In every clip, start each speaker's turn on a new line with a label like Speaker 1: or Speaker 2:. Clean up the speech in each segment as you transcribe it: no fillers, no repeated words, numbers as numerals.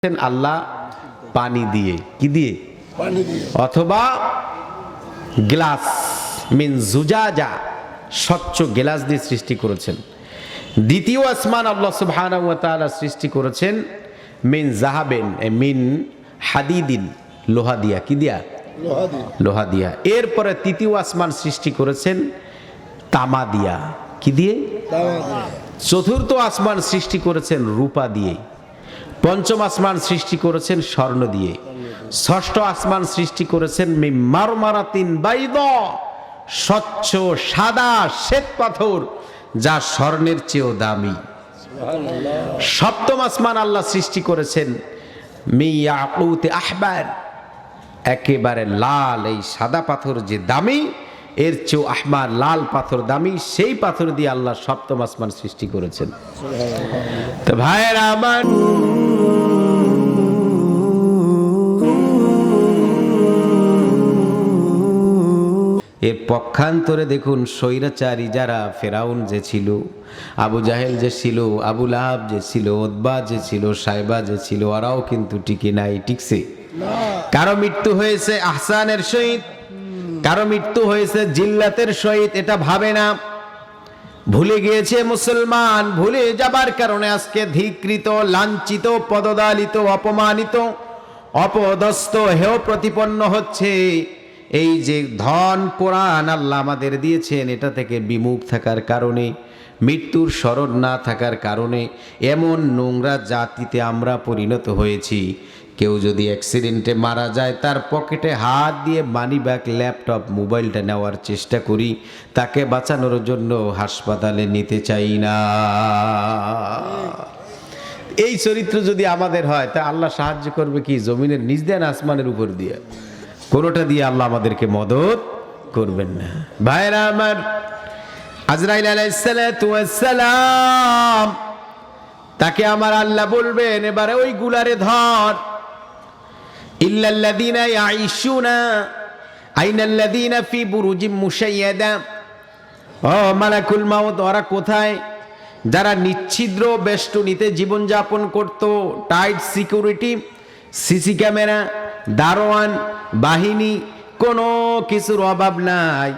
Speaker 1: আল্লাহ পানি দিয়ে, কি দিয়ে?
Speaker 2: পানি দিয়ে,
Speaker 1: অথবা গ্লাস মিন জুজাজা, স্বচ্ছ গ্লাস দিয়ে সৃষ্টি করেছেন। দ্বিতীয় আসমান আল্লাহ সুবহানাহু ওয়া তাআলা সৃষ্টি করেছেন মিন জাহাবেন, মিন হাদিদিন, লোহা দিয়া, কি দিয়া?
Speaker 2: লোহা দিয়ে,
Speaker 1: লোহা দিয়া। এরপরে তৃতীয় আসমান সৃষ্টি করেছেন তামা দিয়া, কি দিয়ে?
Speaker 2: তামা দিয়ে,
Speaker 1: চতুর্থ আসমান সৃষ্টি করেছেন রূপা দিয়ে। পঞ্চম আসমান সৃষ্টি করেছেন স্বর্ণ দিয়ে। ষষ্ঠ আসমান সৃষ্টি করেছেন মারমারাতিন বাইদা, স্বচ্ছ সাদা শ্বেত পাথর, যা স্বর্ণের চেয়েও দামি। সপ্তম আসমান আল্লাহ সৃষ্টি করেছেন মিয়াকুতে আহবার, একেবারে লাল, এই সাদা পাথর যে দামি, এর চেয়েও আহমার লাল পাথর দামি, সেই পাথর দিয়ে আল্লাহ সপ্তম আসমান সৃষ্টি করেছেন। তো ভাইয়েরা আমার, এর পক্ষান্তরে দেখুন স্বৈরাচারী যারা, ফেরাউন যে ছিল, আবু জাহেল যে ছিল, আবু লাহাব যে ছিল, উতবা যে ছিল, সাইবা যে ছিল, ওরাও কিন্তু টিকে নাই, টিকছে। কারো মৃত্যু হয়েছে আহসানের সহিত, কারো মৃত্যু হয়েছে জিল্লাতের সহিত, এটা ভাবে না। ভুলে গিয়েছে মুসলমান, ভুলে যাবার কারণে আজকে ধিকৃত, লাঞ্ছিত, পদদলিত, অপমানিত, অপদস্থ, হেয় প্রতিপন্ন হচ্ছে। এই যে ধন কোরআন আল্লাহ আমাদের দিয়েছেন, এটা থেকে বিমুখ থাকার কারণে, মৃত্যুর স্মরণ না থাকার কারণে এমন নোংরা জাতিতে আমরা পরিণত হয়েছি। কেউ যদি অ্যাক্সিডেন্টে মারা যায়, তার পকেটে হাত দিয়ে মানি ব্যাগ, ল্যাপটপ, মোবাইলটা নেওয়ার চেষ্টা করি, তাকে বাঁচানোর জন্য হাসপাতালে নিতে চাই না। এই চরিত্র যদি আমাদের হয়, তা আল্লাহ সাহায্য করবে কি? জমিনের নিচ দিয়ে না আসমানের উপর দিয়ে? কোনোটা দিয়ে আল্লাহ আমাদেরকে মদত করবেন না। ভাইরা আমার, আজরাইল আলাইহিসসালাতু ওয়াসসালাম, তাকে আমার আল্লাহ বলবেন, এবারে ওই গুলারে ধর। ইল্লাল্লাযীনা ইয়াঈশুনা আইনাল্লাযীনা ফি বুরুজিম মুশাইয়াদা। ও মালাকুল মাউত, ওরা কোথায়? যারা নিচ্ছিদ্র বেষ্টনীতে জীবনযাপন করত, টাইট সিকিউরিটি, সিসি ক্যামেরা, দারোয়ান বাহিনী, কোনো কিছুর অভাব নাই,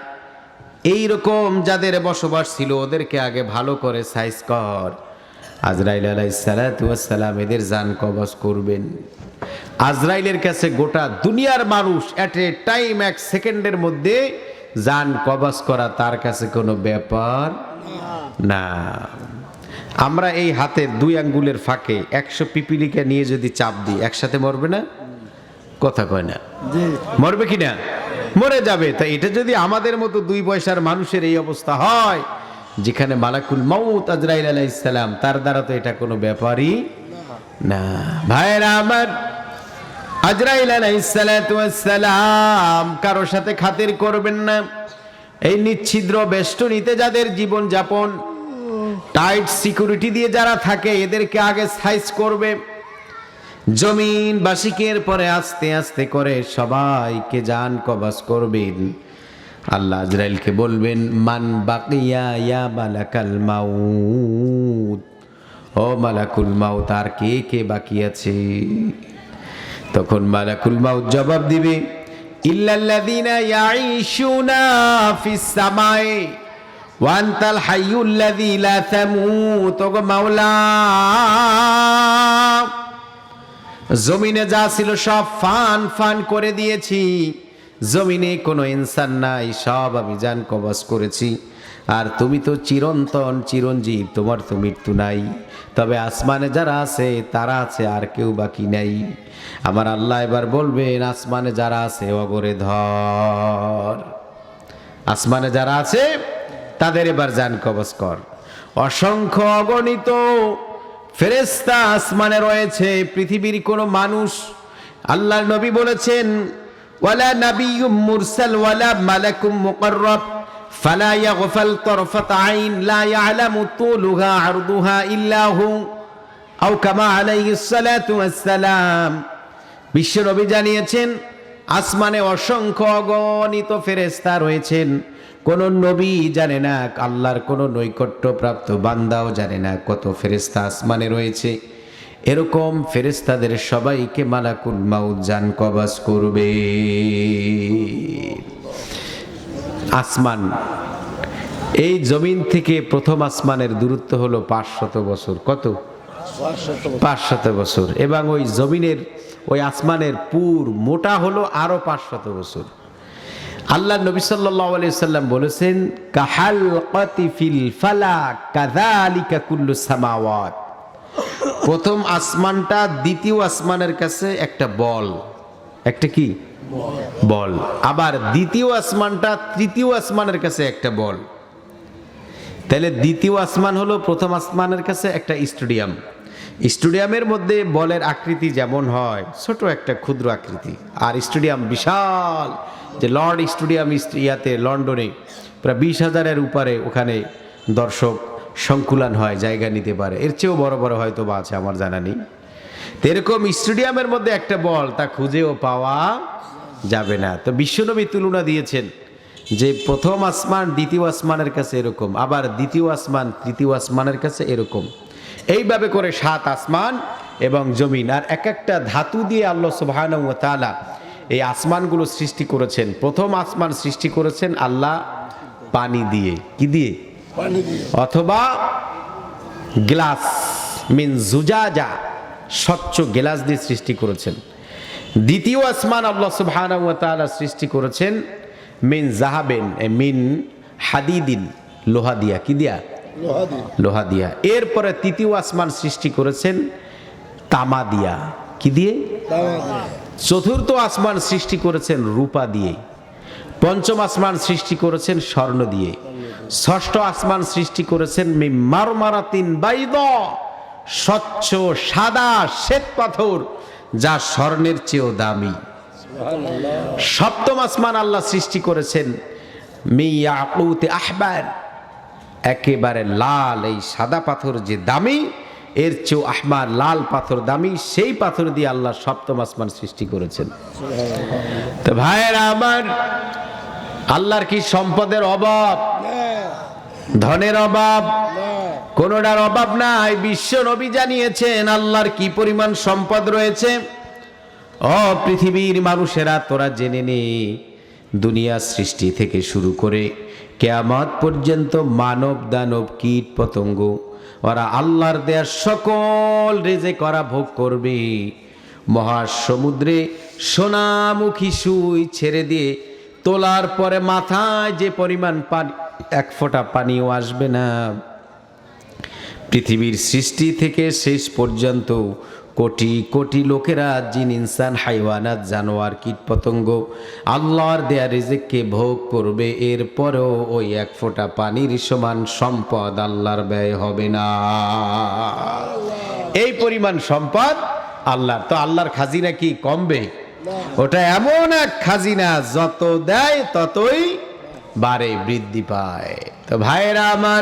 Speaker 1: এই রকম যাদের বসবাস ছিল, ওদেরকে আগে ভালো করে সাইজ কর। আজরাইল আলাইহিসসালাতু ওয়াসসালাম এদের জান কবজ করবেন। আজরাইলের কাছে গোটা দুনিয়ার মানুষ এট এ টাইম, এক সেকেন্ডের মধ্যে জান কবজ করা তার কাছে কোনো ব্যাপার না। আমরা এই হাতের দুই আঙ্গুলের ফাঁকে 100 পিপিলিকা নিয়ে যদি চাপ দিই, একসাথে মরবে না? কথা কয় না? মরবে কি না? মরে যাবে। তাই এটা যদি আমাদের মতো 2 পয়সার মানুষের এই অবস্থা হয়, যেখানে মালাকুল মাউত আজরাইল আলাইহিস সালাম, তার দ্বারা তো এটা কোনো ব্যাপারই না। ভাইরা আমার, আজরাইল আলাইহিস সালাতু ওয়াস সালাম কারোর সাথে খাতির করবেন না। এই নিচ্ছিদ্র বেষ্টনীতে যাদের জীবন যাপন, টাইট সিকিউরিটি দিয়ে যারা থাকে, এদেরকে আগে সাইজ করবে। জমিনবাসীকে পরে আস্তে আস্তে করে সবাইকে জান কবজ করবেন। আল্লাহ আজরাইলকে বলবেন, মান বাকিয়া ইয়া মালাকাল মাউত, ও মালাকুল মাউত, আর কে কে বাকি আছে? তখন মালাকুল মাউত জবাব দিবে, ইল্লাল্লাযীনা ইয়াঈশুনা ফিস সামাই ওয়া আনতাল হাইয়ুল্লাযী লা তামুত। ওগো মাওলা, জমিনে যা ছিল সব ফান ফান করে দিয়েছি, জমিনে কোনো ইনসান নাই, সব আমি জান কবজ করেছি। আর তুমি তো চিরন্তন, চিরঞ্জীব, তোমার তো মৃত্যু নাই। তবে আসমানে যারা আছে তারা আছে, আর কেউ বাকি নাই। আমার আল্লাহ এবার বলবেন, আসমানে যারা আছে অগরে ধর। আসমানে যারা আছে তাদের এবার জান কবজ কর। অসংখ্য অগণিত ফেরেশতা আসমানে রয়েছে, পৃথিবীর কোনো মানুষ, আল্লাহর নবী বলেছেন, ওয়ালা নাবিয়্যুম মুরসাল ওয়ালা মালাকুম মুকাররাব ফালা ইয়াগফাল তারফাত আইন লা ইয়ালামু তুলুহা আরদুহা ইল্লা হু, আও কামা আলাইহিস সালাতু ওয়াস সালাম। বিশ্ব নবী জানিয়েছেন, আসমানে অসংখ্য অগণিত ফেরেশতা রয়েছেন। কোন নবী জানে না, আল্লাহর কোন নৈকট্যপ্রাপ্ত বান্দাও জানে না কত ফেরেশতা আসমানে রয়েছে। এরকম ফেরেশতাদের সবাইকে মালাকুল মাউত জান কবজ করবে। আসমান, এই জমিন থেকে প্রথম আসমানের দূরত্ব হলো 500 বছর। কত? 500 বছর। এবং ওই জমিনের, ওই আসমানের পুর মোটা হলো আরো 500 বছর। আল্লাহ নবী সাল্লাল্লাহু আলাইহি সাল্লাম বলেছেন, কাহালকাতি ফিল ফালাক কাযালিকা কুল্লু সামাওয়াত। প্রথম আসমানটা দ্বিতীয় আসমানের কাছে একটা বল, একটা কি বল। আবার দ্বিতীয় আসমানটা তৃতীয় আসমানের কাছে একটা বল। তাহলে দ্বিতীয় আসমান হলো প্রথম আসমানের কাছে একটা স্টেডিয়াম। স্টেডিয়ামের মধ্যে বলের আকৃতি যেমন হয়, ছোট একটা ক্ষুদ্র আকৃতি, আর স্টেডিয়াম বিশাল, যে লর্ড স্টেডিয়াম ইয়াতে লন্ডনে প্রায় 20,000-এর উপরে ওখানে দর্শক সংকুলান হয়, জায়গা নিতে পারে। এর চেয়েও বড় বড় হয়তো বা আছে, আমার জানা নেই। তো এরকম স্টেডিয়ামের মধ্যে একটা বল, তা খুঁজেও পাওয়া যাবে না। তো বিশ্বনবী তুলনা দিয়েছেন যে প্রথম আসমান দ্বিতীয় আসমানের কাছে এরকম, আবার দ্বিতীয় আসমান তৃতীয় আসমানের কাছে এরকম। এইভাবে করে 7 আসমান এবং জমিন, আর এক একটা ধাতু দিয়ে আল্লাহ সুবহানাহু ওয়া তাআলা এই আসমানগুলো সৃষ্টি করেছেন। প্রথম আসমান সৃষ্টি করেছেন আল্লাহ পানি দিয়ে। কি দিয়ে?
Speaker 2: পানি দিয়ে।
Speaker 1: অথবা গ্লাস মিন জুজাজা, স্বচ্ছ গ্লাস দিয়ে সৃষ্টি করেছেন। দ্বিতীয় আসমান আল্লাহ সুবহানাহু ওয়া তাআলা সৃষ্টি করেছেন মিন জাহাবেন, মিন হাদিদিন, লোহা দিয়া। কি দিয়া?
Speaker 2: লোহা দিয়ে।
Speaker 1: লোহা দিয়া। এরপরে তৃতীয় আসমান সৃষ্টি করেছেন তামা দিয়া। কি দিয়ে?
Speaker 2: তামা দিয়ে।
Speaker 1: চতুর্থ আসমান সৃষ্টি করেছেন রূপা দিয়ে। পঞ্চম আসমান সৃষ্টি করেছেন স্বর্ণ দিয়ে। ষষ্ঠ আসমান সৃষ্টি করেছেন মিন মারমারাতিন বাইদা, স্বচ্ছ সাদা শ্বেত পাথর, যা স্বর্ণের চেয়েও দামি।
Speaker 2: সুবহানাল্লাহ।
Speaker 1: সপ্তম আসমান আল্লাহ সৃষ্টি করেছেন মিন ইয়াকুতে আহবার, একেবারে লাল, এই সাদা পাথর যে দামি, এর চেয়েও আহমার লাল পাথর দামি, সেই পাথর দিয়ে আল্লাহ সপ্তম আসমান সৃষ্টি করেছেন। তো ভাইয়েরা আমার, আল্লাহর কি সম্পদের অভাব? ধনের অভাব? কোনোটার অভাব নাই। বিশ্ব নবী জানিয়েছেন আল্লাহর কি পরিমাণ সম্পদ রয়েছে। ও পৃথিবীর মানুষেরা, তোরা জেনে নে, দুনিয়া সৃষ্টি থেকে শুরু করে কিয়ামত পর্যন্ত মানব দানব কীট পতঙ্গ, ওরা আল্লাহর দেয়া সকল রিজিক করা ভোগ করবে। মহাসমুদ্রে সোনামুখী সুই ছেড়ে দিয়ে তোলার পরে মাথায় যে পরিমাণ পানি, এক ফোঁটা পানিও আসবে না। পৃথিবীর সৃষ্টি থেকে শেষ পর্যন্ত কোটি কোটি লোকেরা, জিন ইনসান হাইওয়ানাত জানোয়ার কীট পতঙ্গ আল্লাহর দেয়া রিজিককে ভোগ করবে। এরপরেও ওই এক ফোঁটা পানির সমান সম্পদ আল্লাহর ব্যয় হবে না। এই পরিমাণ সম্পদ আল্লাহর। তো আল্লাহর খাজিনা কি কমবে? ওটা এমন এক খাজিনা, যত দেয় ততই বাড়ে, বৃদ্ধি পায়। তো ভাইয়েরা আমার,